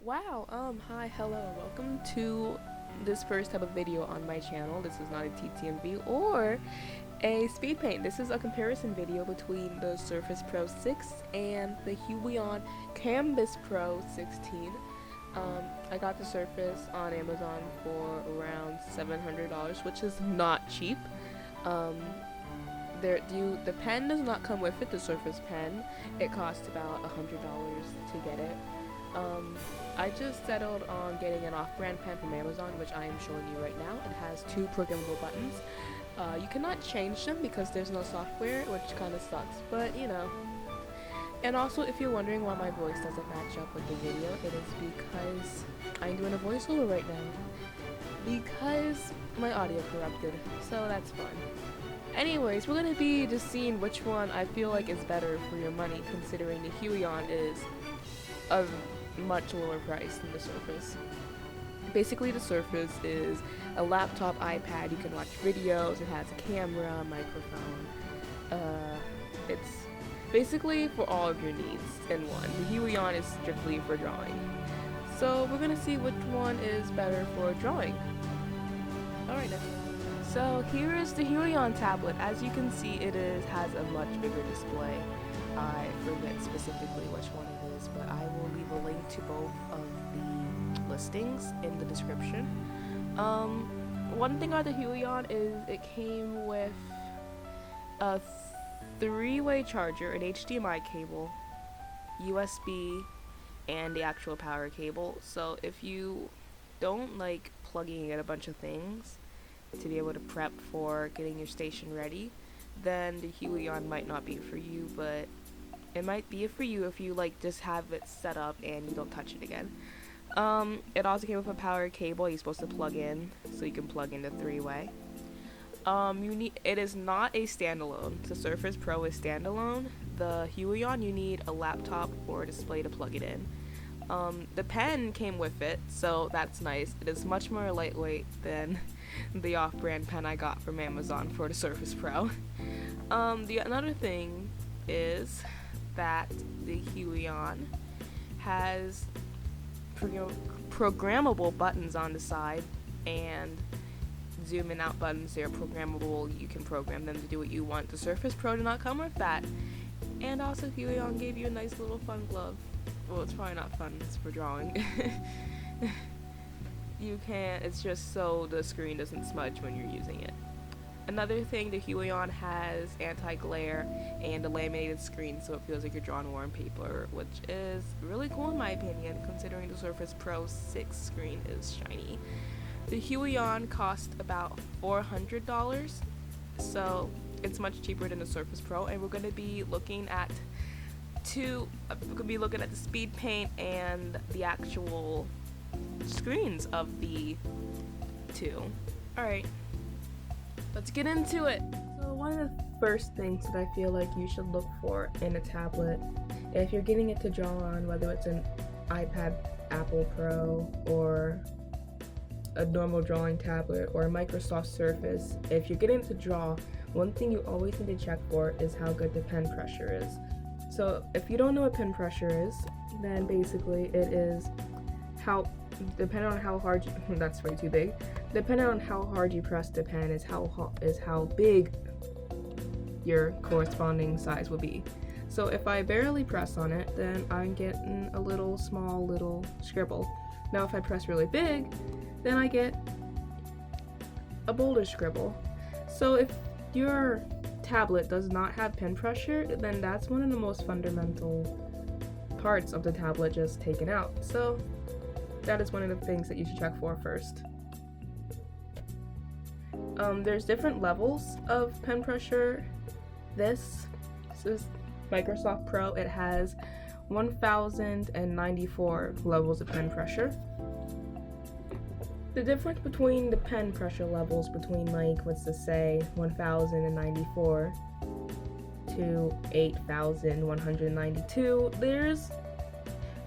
Wow, hi, hello, welcome to this first type of video on my channel. This is not a TTMV or a speed paint. This is a comparison video between the Surface Pro 6 and the Huion Kamvas Pro 16. I got the Surface on Amazon for around $700, which is not cheap. Um, the pen does not come with it, the Surface pen. It costs about $100 to get it. I just settled on getting an off-brand pen from Amazon, which I am showing you right now. It has two programmable buttons. You cannot change them because there's no software, which kind of sucks, but you know. And also, if you're wondering why my voice doesn't match up with the video, it is because I'm doing a voiceover right now. Because my audio corrupted, so that's fun. Anyways, we're gonna be just seeing which one I feel like is better for your money, considering the Huion is a much lower price than the Surface. Basically, the Surface is a laptop iPad. You can watch videos, it has a camera, a microphone. It's basically for all of your needs in one. The Huion is strictly for drawing. So we're gonna see which one is better for drawing. Alright then. So here is the Huion tablet. As you can see, has a much bigger display. I forget specifically which one it is, but I will leave a link to both of the listings in the description. One thing about the Huion is it came with a three-way charger, an HDMI cable, USB, and the actual power cable. So if you don't like plugging in a bunch of things to be able to prep for getting your station ready, then the Huion might not be for you, but it might be for you if you like just have it set up and you don't touch it again. It also came with a power cable you're supposed to plug in, so you can plug into three-way. It is not a standalone. The Surface Pro is standalone. The Huion, you need a laptop or a display to plug it in. The pen came with it, so that's nice. It is much more lightweight than the off-brand pen I got from Amazon for the Surface Pro. Another thing is that the Huion has programmable buttons on the side and zoom in out buttons. They're programmable. You can program them to do what you want. The Surface Pro did not come with that. And also Huion gave you a nice little fun glove. Well, it's probably not fun, it's for drawing. It's just so the screen doesn't smudge when you're using it. Another thing, the Huion has anti-glare and a laminated screen, so it feels like you're drawing war on paper, which is really cool in my opinion, considering the Surface Pro 6 screen is shiny. The Huion cost about $400, so it's much cheaper than the Surface Pro, and we're going to be looking at the speed paint and the actual screens of the two. Alright, let's get into it. So one of the first things that I feel like you should look for in a tablet, if you're getting it to draw on, whether it's an iPad Apple Pro or a normal drawing tablet or a Microsoft Surface, if you're getting it to draw, one thing you always need to check for is how good the pen pressure is. So if you don't know what pen pressure is, then basically it is depending on how hard that's way too big. Depending on how hard you press the pen is how big your corresponding size will be. So if I barely press on it, then I'm getting a small little scribble. Now if I press really big, then I get a bolder scribble. So if your tablet does not have pen pressure, then that's one of the most fundamental parts of the tablet just taken out. So that is one of the things that you should check for first. There's different levels of pen pressure. This is Microsoft Pro. It has 1094 levels of pen pressure. The difference between the pen pressure levels between 1094 to 8192, there's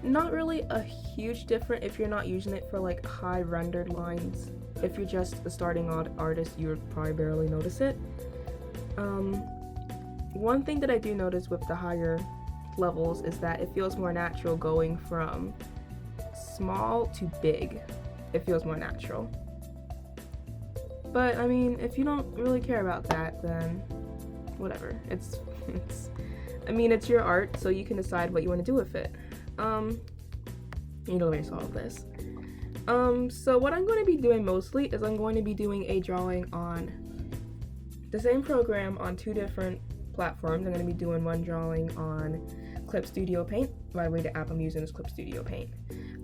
not really a huge difference if you're not using it for like high rendered lines. If you're just a starting artist, you would probably barely notice it. One thing that I do notice with the higher levels is that it feels more natural going from small to big. It feels more natural. But I mean, if you don't really care about that, then whatever. It's your art, so you can decide what you want to do with it. You know, erase all of this. So what I'm going to be doing mostly is I'm going to be doing a drawing on the same program on 2 different platforms. I'm going to be doing one drawing on Clip Studio Paint. By the way, the app I'm using is Clip Studio Paint.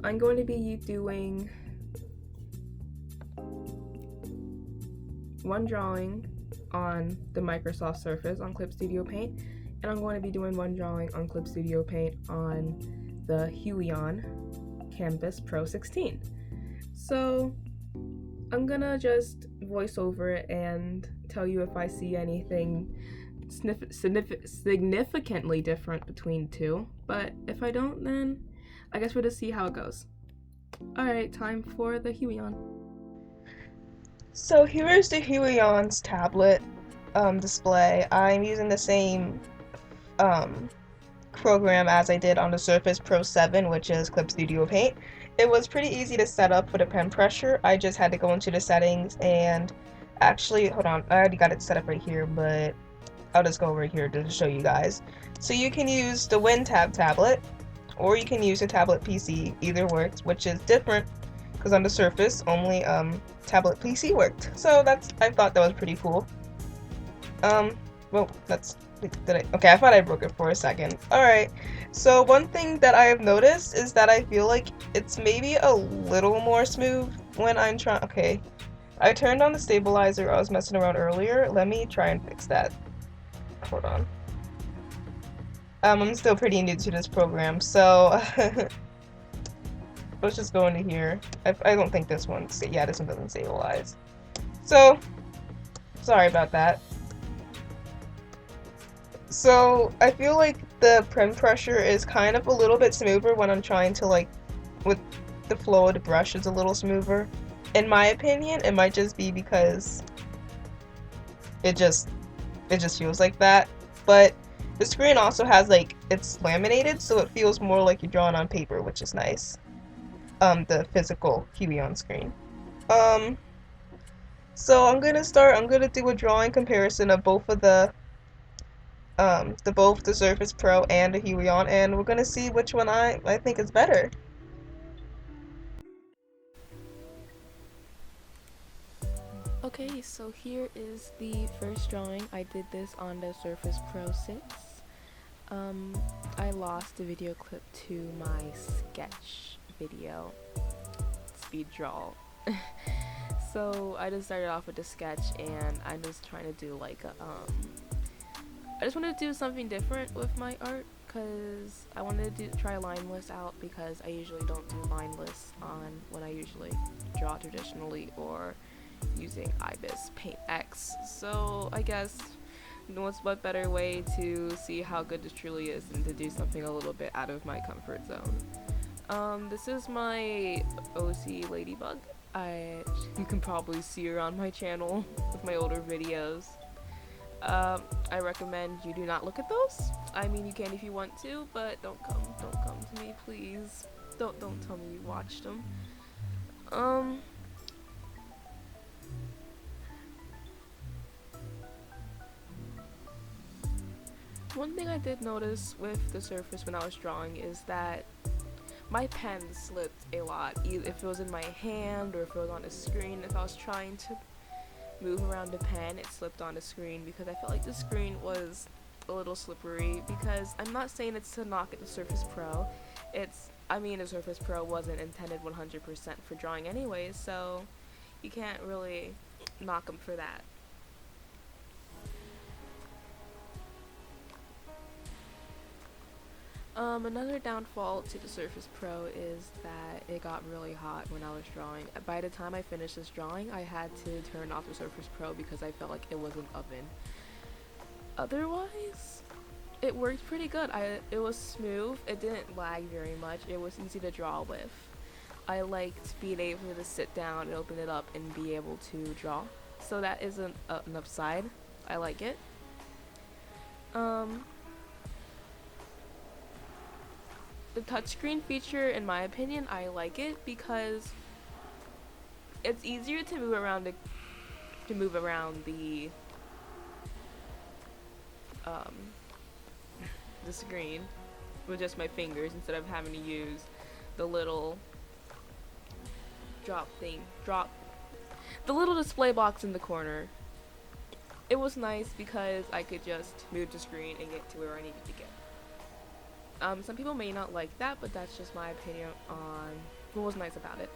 I'm going to be doing one drawing on the Microsoft Surface on Clip Studio Paint, and I'm going to be doing one drawing on Clip Studio Paint on the Huion Kamvas Pro 16. So I'm gonna just voice over it and tell you if I see anything significantly different between two, but if I don't, then I guess we'll just see how it goes. Alright, time for the Huion. So here is the Huion's tablet display. I'm using the same program as I did on the Surface Pro 7, which is Clip Studio Paint. It was pretty easy to set up for the pen pressure. I just had to go into the settings and actually, hold on, I already got it set up right here, but I'll just go over here to show you guys. So you can use the WinTab tablet, or you can use a tablet PC. Either works, which is different because on the Surface only tablet PC worked. So I thought that was pretty cool. Well, okay, I thought I broke it for a second. Alright, so one thing that I have noticed is that I feel like it's maybe a little more smooth when I'm trying. Okay, I turned on the stabilizer. I was messing around earlier. Let me try and fix that. Hold on. I'm still pretty new to this program, so let's just go into here. I don't think this one, yeah, this one doesn't stabilize. So, sorry about that. So, I feel like the pen pressure is kind of a little bit smoother when I'm trying to, like, with the flow of the brush is a little smoother. In my opinion, it might just be because it just feels like that. But the screen also has, like, it's laminated, so it feels more like you're drawing on paper, which is nice. The physical Huion screen. So I'm gonna do a drawing comparison of both of the Surface Pro and the Huion, and we're gonna see which one I think is better. Okay, so here is the first drawing. I did this on the Surface Pro 6. I lost the video clip to my sketch video speed draw. So I just started off with the sketch, and I'm just trying to do like a I just wanted to do something different with my art, because I wanted to try lineless out, because I usually don't do lineless on when I usually draw traditionally or using IBIS Paint X. So I guess what better way to see how good this truly is than to do something a little bit out of my comfort zone. This is my OC Ladybug. You can probably see her on my channel with my older videos. I recommend you do not look at those. I mean, you can if you want to, but don't come to me, please. Don't tell me you watched them. One thing I did notice with the Surface when I was drawing is that my pen slipped a lot, either if it was in my hand or if it was on the screen. If I was trying to move around the pen, it slipped on the screen, because I felt like the screen was a little slippery. Because I'm not saying it's to knock at the Surface Pro. The Surface Pro wasn't intended 100% for drawing anyways, so you can't really knock them for that. Another downfall to the Surface Pro is that it got really hot when I was drawing. By the time I finished this drawing, I had to turn off the Surface Pro because I felt like it was an oven. Otherwise, it worked pretty good. It was smooth, it didn't lag very much, it was easy to draw with. I liked being able to sit down and open it up and be able to draw. So that is an upside. I like it. The touchscreen feature, in my opinion, I like it because it's easier to move around um, the screen with just my fingers instead of having to use the little drop the little display box in the corner. It was nice because I could just move the screen and get to where I needed to get. Some people may not like that, but that's just my opinion on what was nice about it.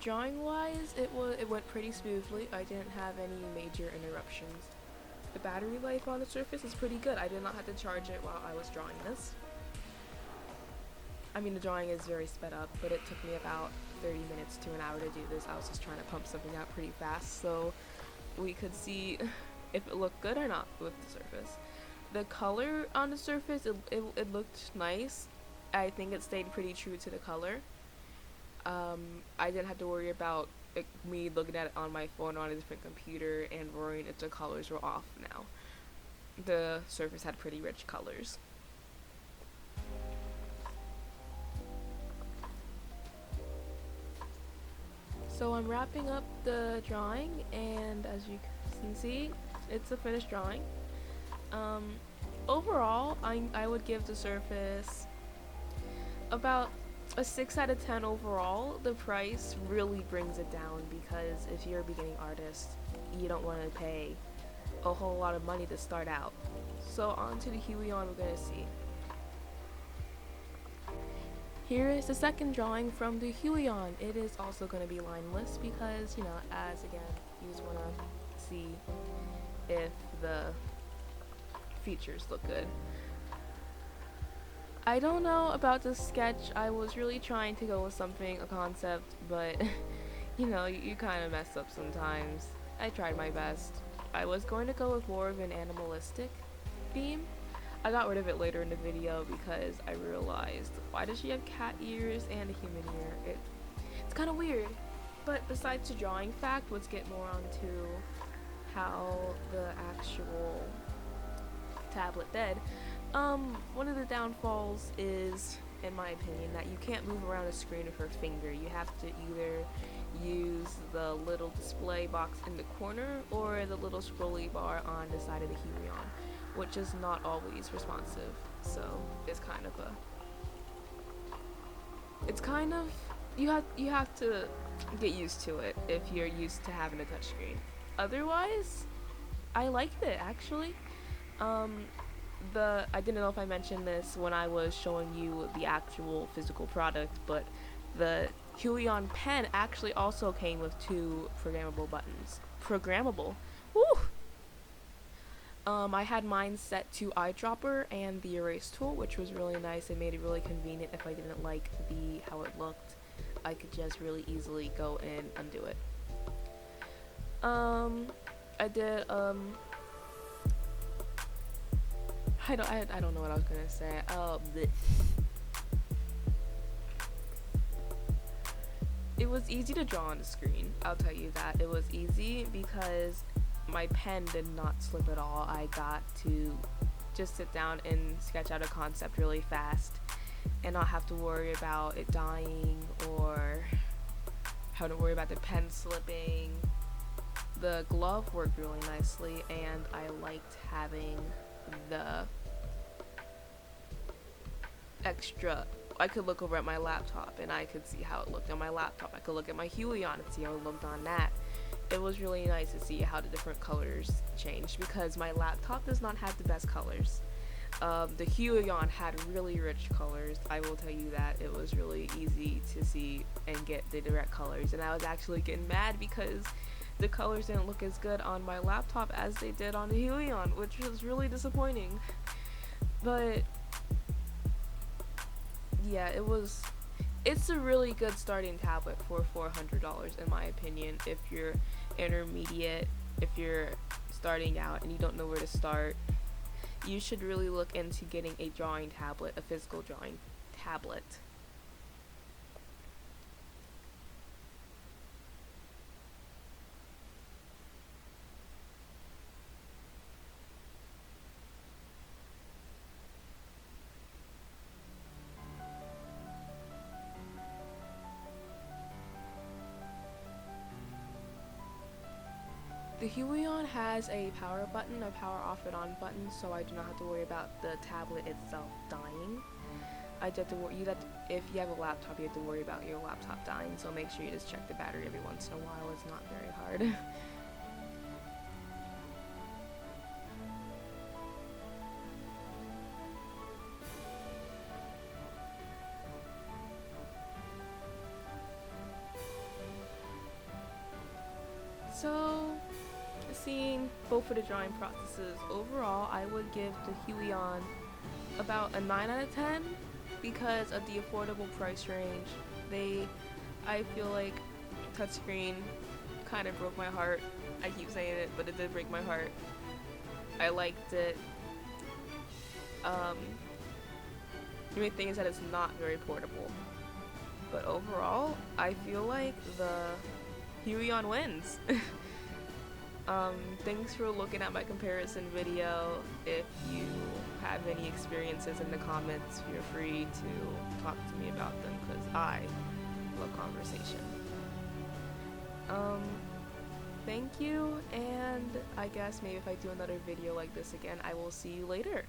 Drawing wise, it went pretty smoothly. I didn't have any major interruptions. The battery life on the Surface is pretty good. I did not have to charge it while I was drawing this. I mean, the drawing is very sped up, but it took me about 30 minutes to an hour to do this. I was just trying to pump something out pretty fast so we could see if it looked good or not with the Surface. The color on the Surface, it looked nice. I think it stayed pretty true to the color. I didn't have to worry about me looking at it on my phone or on a different computer and worrying if the colors were off now. The Surface had pretty rich colors. So I'm wrapping up the drawing, and as you can see, it's a finished drawing. Overall, I would give the Surface about a 6 out of 10 overall. The price really brings it down because if you're a beginning artist, you don't want to pay a whole lot of money to start out. So on to the Huion we're going to see. Here is the second drawing from the Huion. It is also going to be lineless because, you know, as again, you just want to see if the features look good. I don't know about this sketch. I was really trying to go with something, a concept, but you know, you kind of mess up sometimes. I tried my best. I was going to go with more of an animalistic theme. I got rid of it later in the video because I realized, why does she have cat ears and a human ear? It's kind of weird. But besides the drawing fact, let's get more onto how the actual tablet did. One of the downfalls is, in my opinion, that you can't move around a screen with your finger. You have to either use the little display box in the corner or the little scrolly bar on the side of the Huion, which is not always responsive. So it's kind of you have to get used to it if you're used to having a touchscreen. Otherwise, I liked it actually. I didn't know if I mentioned this when I was showing you the actual physical product, but the Huion pen actually also came with 2 programmable buttons. Programmable? Woo! I had mine set to eyedropper and the erase tool, which was really nice. It made it really convenient. If I didn't like how it looked, I could just really easily go and undo it. I did I don't know what I was gonna say. It was easy to draw on the screen. I'll tell you that. It was easy because my pen did not slip at all. I got to just sit down and sketch out a concept really fast and not have to worry about it dying or have to worry about the pen slipping. The glove worked really nicely, and I liked having the extra. I could look over at my laptop and I could see how it looked on my laptop. I could look at my Huion and see how it looked on that. It was really nice to see how the different colors changed because my laptop does not have the best colors. The Huion had really rich colors. I will tell you that. It was really easy to see and get the direct colors, and I was actually getting mad because the colors didn't look as good on my laptop as they did on the Huion, which was really disappointing. But yeah, it's a really good starting tablet for $400 in my opinion. If you're intermediate, if you're starting out and you don't know where to start, you should really look into getting a drawing tablet, a physical drawing tablet. The Huion has a power button, a power off and on button, so I do not have to worry about the tablet itself dying. I do have to worry, if you have a laptop, you have to worry about your laptop dying, so make sure you just check the battery every once in a while. It's not very hard. So, seeing both of the drawing processes, overall I would give the Huion about a 9 out of 10 because of the affordable price range. I feel like touchscreen kind of broke my heart. I keep saying it, but it did break my heart. I liked it. The only thing is that it's not very portable. But overall, I feel like the Huion wins. Thanks for looking at my comparison video. If you have any experiences in the comments, feel free to talk to me about them because I love conversation. Thank you, and I guess maybe if I do another video like this again, I will see you later.